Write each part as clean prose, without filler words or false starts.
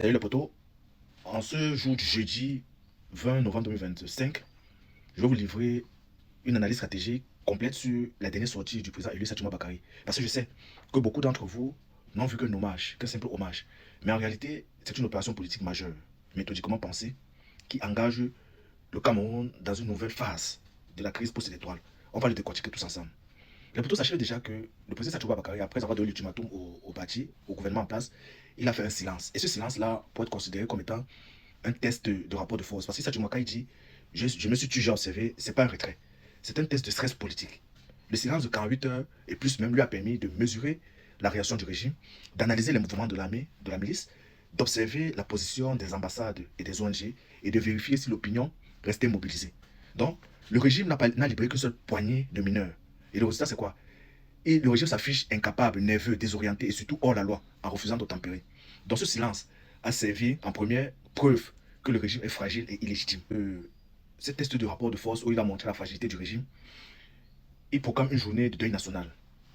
Salut les potos, en ce jour du jeudi 20 novembre 2025, je vais vous livrer une analyse stratégique complète sur la dernière sortie du président élu Satouma Bakary. Parce que je sais que beaucoup d'entre vous n'ont vu qu'un hommage, qu'un simple hommage. Mais en réalité, c'est une opération politique majeure, méthodiquement pensée, qui engage le Cameroun dans une nouvelle phase de la crise post-électorale. On va le décortiquer tous ensemble. Les potos, sachez déjà que le président Satouma Bakary, après avoir donné l'ultimatum au parti, au gouvernement en place, il a fait un silence. Et ce silence-là peut être considéré comme étant un test de rapport de force. Parce que Sadio Makai dit, je me suis tué, j'ai observé, c'est pas un retrait. C'est un test de stress politique. Le silence de 48 heures et plus même lui a permis de mesurer la réaction du régime, d'analyser les mouvements de l'armée, de la milice, d'observer la position des ambassades et des ONG et de vérifier si l'opinion restait mobilisée. Donc, le régime n'a libéré qu'une seule poignée de mineurs. Et le résultat, c'est quoi? Et le régime s'affiche incapable, nerveux, désorienté et surtout hors la loi, en refusant d'obtempérer. Donc ce silence a servi en première preuve que le régime est fragile et illégitime. Ce test de rapport de force où il a montré la fragilité du régime, il proclame une journée de deuil national.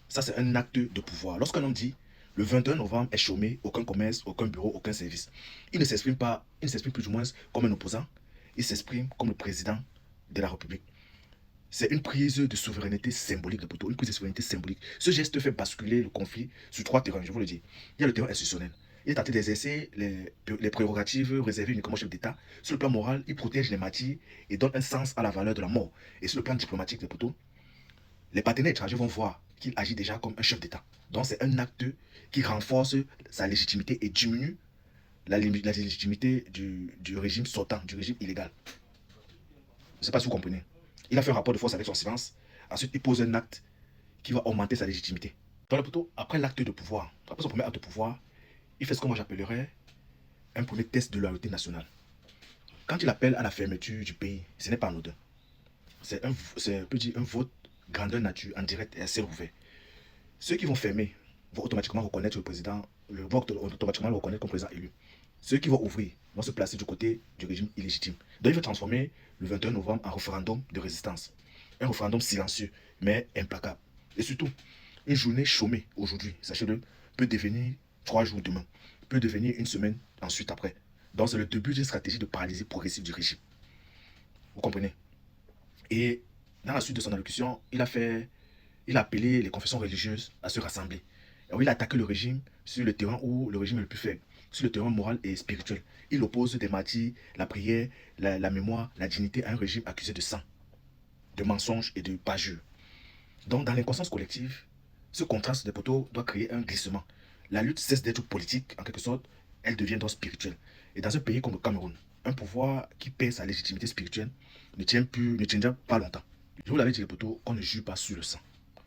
Ça, c'est un acte de pouvoir. Lorsqu'un homme dit le 21 novembre est chômé, aucun commerce, aucun bureau, aucun service, il ne s'exprime pas, il ne s'exprime plus ou moins comme un opposant, il s'exprime comme le président de la République. C'est une prise de souveraineté symbolique de Poto, une prise de souveraineté symbolique. Ce geste fait basculer le conflit sur trois terrains, je vous le dis. Il y a le terrain institutionnel. Il est tenté d'exercer les prérogatives réservées uniquement au chef d'État. Sur le plan moral, il protège les martyrs et donne un sens à la valeur de la mort. Et sur le plan diplomatique de Poto, les partenaires étrangers vont voir qu'il agit déjà comme un chef d'État. Donc c'est un acte qui renforce sa légitimité et diminue la légitimité du régime sortant, du régime illégal. Je ne sais pas si vous comprenez. Il a fait un rapport de force avec son silence. Ensuite, il pose un acte qui va augmenter sa légitimité. Dans le poteau, après l'acte de pouvoir, après son premier acte de pouvoir, il fait ce que moi j'appellerais un premier test de loyauté nationale. Quand il appelle à la fermeture du pays, ce n'est pas anodin. C'est un vote grandeur nature en direct et assez ouvert. Ceux qui vont fermer vont automatiquement reconnaître le président, vont automatiquement le reconnaître comme président élu. Ceux qui vont ouvrir vont se placer du côté du régime illégitime. Donc il veut transformer le 21 novembre en référendum de résistance. Un référendum silencieux, mais implacable. Et surtout, une journée chômée aujourd'hui, sachez-le, peut devenir 3 jours demain, peut devenir une semaine ensuite après. Donc c'est le début d'une stratégie de paralysie progressive du régime. Vous comprenez? Et dans la suite de son allocution, il a appelé les confessions religieuses à se rassembler. Et il a attaqué le régime sur le terrain où le régime est le plus faible, sur le terrain moral et spirituel. Il oppose des martyrs, la prière, la mémoire, la dignité à un régime accusé de sang, de mensonges et de parjure. Donc dans l'inconscience collective, ce contraste des poteaux doit créer un glissement. La lutte cesse d'être politique, en quelque sorte, elle devient donc spirituelle. Et dans un pays comme le Cameroun, un pouvoir qui perd sa légitimité spirituelle ne tiendra pas longtemps. Je vous l'avais dit, les poteaux, qu'on ne jure pas sur le sang.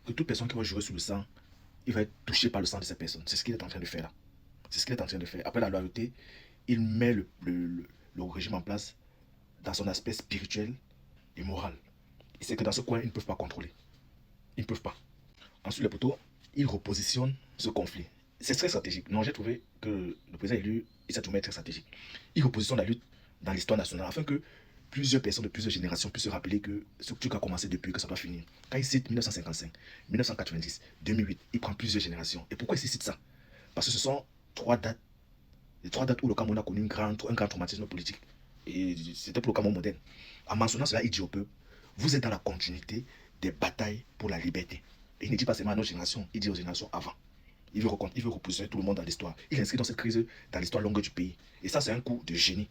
Que toute personne qui va jurer sur le sang, il va être touché par le sang de cette personne. C'est ce qu'il est en train de faire là. C'est ce qu'il est en train de faire. Après la loyauté, il met le régime en place dans son aspect spirituel et moral. Et c'est que dans ce coin, ils ne peuvent pas contrôler. Ils ne peuvent pas. Ensuite, les poteaux, ils repositionnent ce conflit. C'est très stratégique. Non, j'ai trouvé que le président élu, Issa Toumer est très stratégique. Il repositionne la lutte dans l'histoire nationale afin que plusieurs personnes de plusieurs générations puissent se rappeler que ce truc a commencé depuis, que ça doit finir. Quand il cite 1955, 1990, 2008, il prend plusieurs générations. Et pourquoi il cite ça? Parce que ce sont les 3 dates où le Cameroun a connu un grand traumatisme politique. Et c'était pour le Cameroun moderne. En mentionnant cela, il dit au peuple, vous êtes dans la continuité des batailles pour la liberté. Et il ne dit pas seulement à nos générations, il dit aux générations avant. Il veut repositionner tout le monde dans l'histoire. Il inscrit dans cette crise dans l'histoire longue du pays. Et ça, c'est un coup de génie.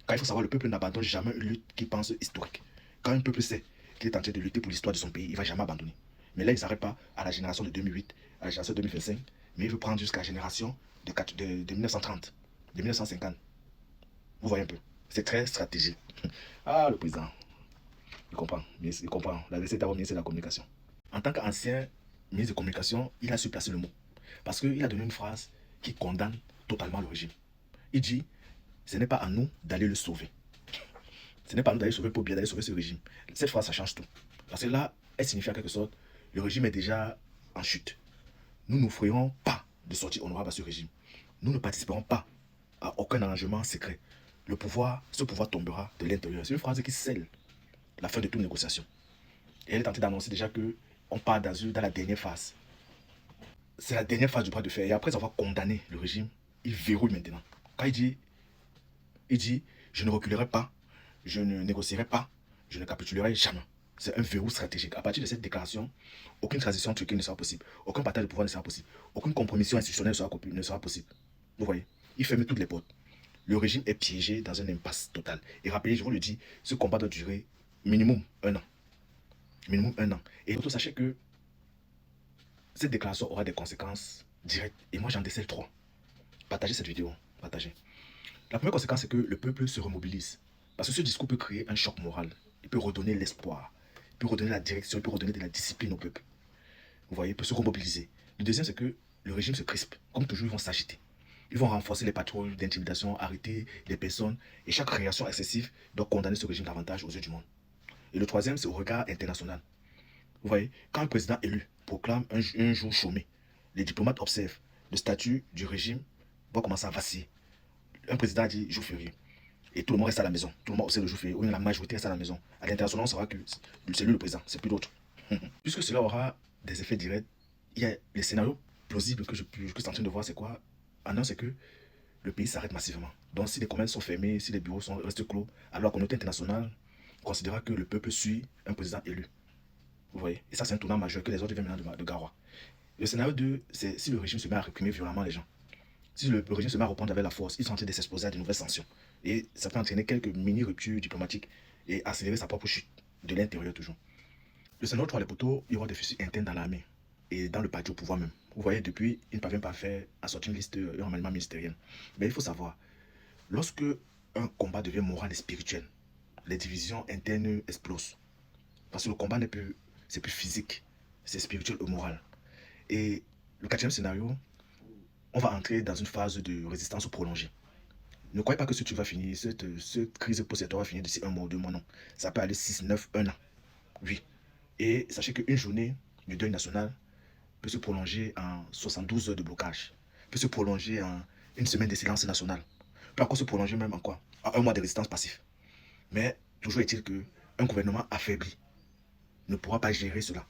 Quand il faut savoir, le peuple n'abandonne jamais une lutte qui pense historique. Quand un peuple sait qu'il est en train de lutter pour l'histoire de son pays, il ne va jamais abandonner. Mais là, il ne s'arrête pas à la génération de 2008, à la génération de 2025, mais il veut prendre jusqu'à la génération de 1930, de 1950. Vous voyez un peu. C'est très stratégique. Ah, le président, il comprend. Il comprend. La recette d'avoir ministre de la communication. En tant qu'ancien ministre de communication, il a su placer le mot. Parce qu'il a donné une phrase qui condamne totalement le régime. Il dit, ce n'est pas à nous d'aller le sauver. Ce n'est pas à nous d'aller sauver pour bien d'aller sauver ce régime. Cette phrase, ça change tout. Parce que là, elle signifie en quelque sorte, le régime est déjà en chute. Nous ne ferons pas de sortie honorable à ce régime. Nous ne participerons pas à aucun arrangement secret. Ce pouvoir tombera de l'intérieur. C'est une phrase qui scelle la fin de toute négociation. Et elle est en train d'annoncer déjà qu'on part dans la dernière phase. C'est la dernière phase du bras de fer. Et après avoir condamné le régime, il verrouille maintenant. Quand il dit, je ne reculerai pas, je ne négocierai pas, je ne capitulerai jamais. C'est un verrou stratégique. À partir de cette déclaration, aucune transition turque ne sera possible. Aucun partage de pouvoir ne sera possible. Aucune compromission institutionnelle ne sera possible. Vous voyez, il ferme toutes les portes. Le régime est piégé dans un impasse total. Et rappelez, je vous le dis, ce combat doit durer minimum 1 an. Minimum 1 an. Et surtout, sachez que cette déclaration aura des conséquences directes. Et moi, j'en décèle 3. Partagez cette vidéo. Partagez. La première conséquence, c'est que le peuple se remobilise. Parce que ce discours peut créer un choc moral. Il peut redonner l'espoir. Il peut redonner la direction. Il peut redonner de la discipline au peuple. Vous voyez, il peut se remobiliser. Le deuxième, c'est que le régime se crispe. Comme toujours, ils vont s'agiter. Ils vont renforcer les patrouilles d'intimidation, arrêter les personnes. Et chaque réaction excessive doit condamner ce régime davantage aux yeux du monde. Et le troisième, c'est au regard international. Vous voyez, quand un président élu proclame un jour chômé, les diplomates observent, le statut du régime va commencer à vaciller. Un président dit jour férié. Et tout le monde reste à la maison. Tout le monde observe le jour férié. Ou la majorité reste à la maison. À l'international, on saura que c'est lui le président, c'est plus d'autres. Puisque cela aura des effets directs, il y a les scénarios plausibles que je suis en train de voir, c'est quoi? Ah non, c'est que le pays s'arrête massivement. Donc si les commerces sont fermés, si les bureaux restent clos, alors la communauté internationale considérera que le peuple suit un président élu. Vous voyez? Et ça, c'est un tournant majeur que les autres viennent maintenant de Garoua. Le scénario 2, c'est si le régime se met à réprimer violemment les gens. Si le régime se met à répondre avec la force, ils sont en train de s'exposer à de nouvelles sanctions. Et ça peut entraîner quelques mini-ruptures diplomatiques et accélérer sa propre chute de l'intérieur toujours. Le scénario 3, les poteaux, il y aura des fissures internes dans l'armée et dans le parti au pouvoir même. Vous voyez, depuis, il ne parvient pas à sortir une liste, un remaniement ministériel. Mais il faut savoir, lorsque un combat devient moral et spirituel, les divisions internes explosent. Parce que le combat n'est plus, c'est plus physique, c'est spirituel ou moral. Et le quatrième scénario, on va entrer dans une phase de résistance prolongée. Ne croyez pas que ce truc va finir, cette crise post-électorale va finir d'ici 1 mois ou 2 mois, non. Ça peut aller 6, 9, 1 an. Oui. Et sachez qu'une journée du deuil national peut se prolonger en 72 heures de blocage, peut se prolonger en une semaine de silence national, peut encore se prolonger même en quoi? En 1 mois de résistance passive. Mais toujours est-il qu'un gouvernement affaibli ne pourra pas gérer cela.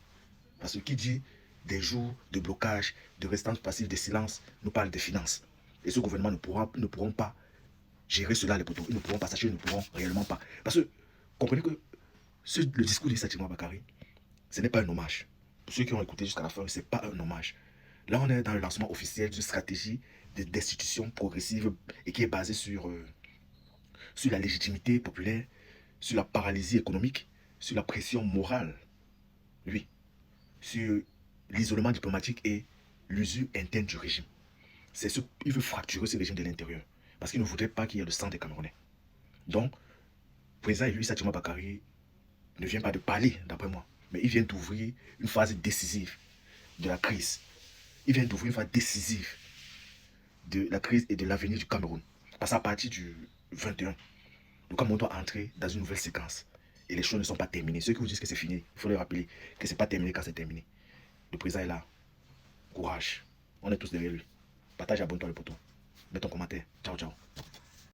Parce que qui dit des jours de blocage, de résistance passive, de silence, nous parle des finances. Et ce gouvernement ne pourront pas gérer cela, les poteaux. Ils ne pourront pas, sachez, ils ne pourront réellement pas. Parce que, comprenez que le discours de Satima Bakary, ce n'est pas un hommage. Pour ceux qui ont écouté jusqu'à la fin, ce n'est pas un hommage. Là, on est dans le lancement officiel d'une stratégie destitution progressive et qui est basée sur la légitimité populaire, sur la paralysie économique, sur la pression morale, oui, sur l'isolement diplomatique et l'usure interne du régime. Il veut fracturer ce régime de l'intérieur parce qu'il ne voudrait pas qu'il y ait le sang des Camerounais. Donc, le président élu Satima Bakary ne vient pas de parler, d'après moi, mais il vient d'ouvrir une phase décisive de la crise. Il vient d'ouvrir une phase décisive de la crise et de l'avenir du Cameroun. Parce qu'à partir du 21, le Cameroun doit entrer dans une nouvelle séquence. Et les choses ne sont pas terminées. Ceux qui vous disent que c'est fini, il faut leur rappeler que ce n'est pas terminé quand c'est terminé. Le président est là. Courage. On est tous derrière lui. Partage, abonne-toi le poteau. Mets ton commentaire. Ciao, ciao.